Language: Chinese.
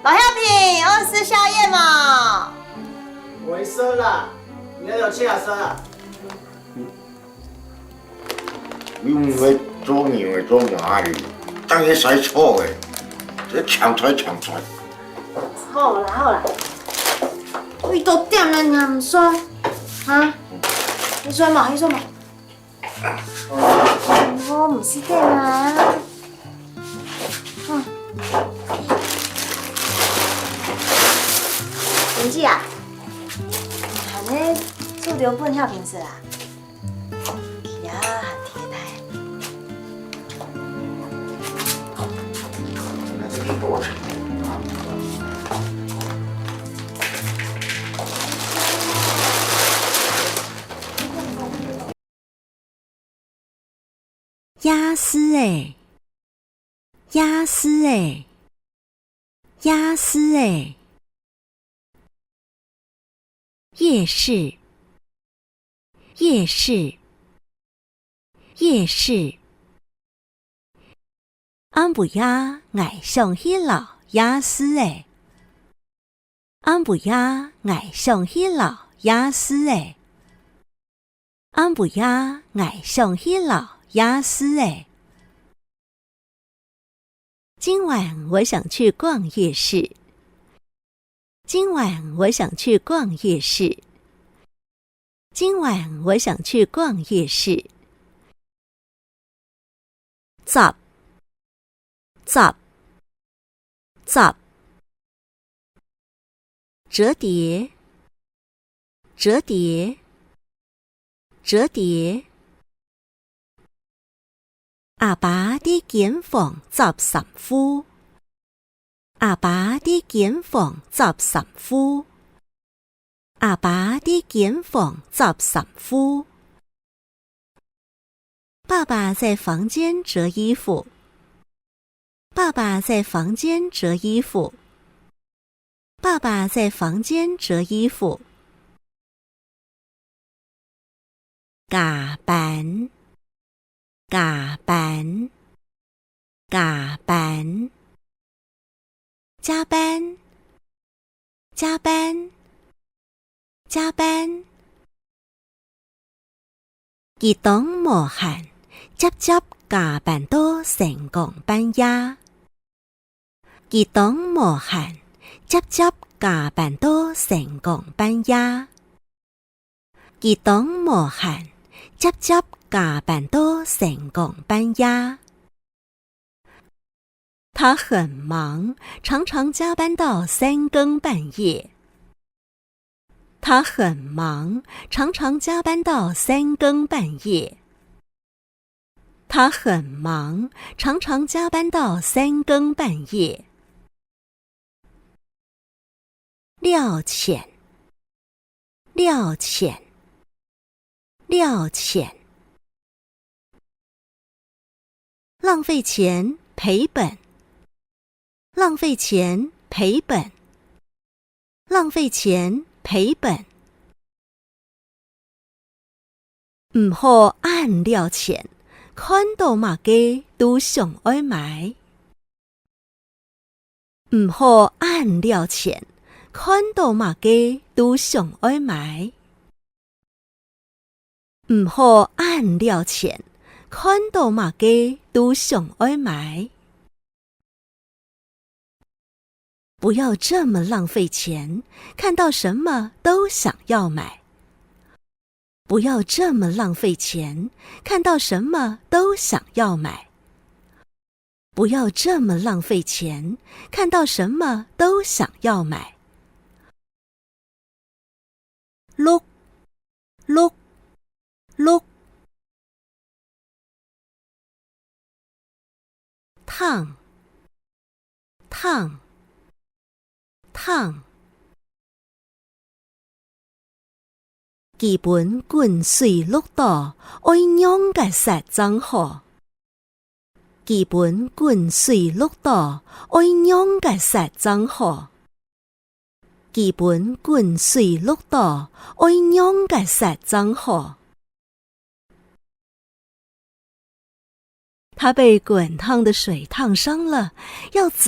老兄弟，我吃宵夜嘛。没生啦，你要有气啊生啊。你唔会做年会做麻的，当然使错的，这抢菜。好啦好啦，胃都点了，你还唔刷？啊？你刷嘛？我唔是点啊。林姐啊，喊你做着本遐平时啦，去啊喊贴台。那这个多少？鸭丝诶，鸭丝诶，鸭丝诶。夜市，夜市，夜市。俺不呀爱上去老鸭丝诶，俺不呀爱上去老鸭丝诶，俺不呀爱上去老鸭丝诶。今晚我想去逛夜市。今晚我想去逛夜市。今晚我想去逛夜市。十，折叠，折叠，折叠。阿爸的間房13夫。阿爸的間房13夫。阿爸的間房13夫。爸爸在房间折衣服。爸爸在房间折衣服。爸爸在房间折衣服。加班，加班，加班。加班，加班，加班。兒童無限，接加班到成功班呀。兒童無限，接加班到成功班呀。兒童無限，接加班到成功班呀。他很忙，常常加班到3更半夜。他很忙，常常加班到3更半夜。他很忙，常常加班到3更半夜。料钱，料钱，料钱。浪费钱，赔本。浪费钱，赔本。浪费钱，赔本。唔好按料錢，看到乜嘅都想愛買。唔好按料錢，看到乜嘅都想愛買。唔好按料錢，看到乜嘅都想愛買。不要这么浪费钱，看到什么都想要买。不要这么浪费钱，看到什么都想要買。不要这么浪费钱，看到什么都想要買。碌，碌，碌。燙，燙，燙。基本滾水淥倒，愛釀個實真好。基本滾水淥倒，愛釀個實真好。基本滾水淥倒，愛釀個實真好。他被滾燙的水燙傷了，要怎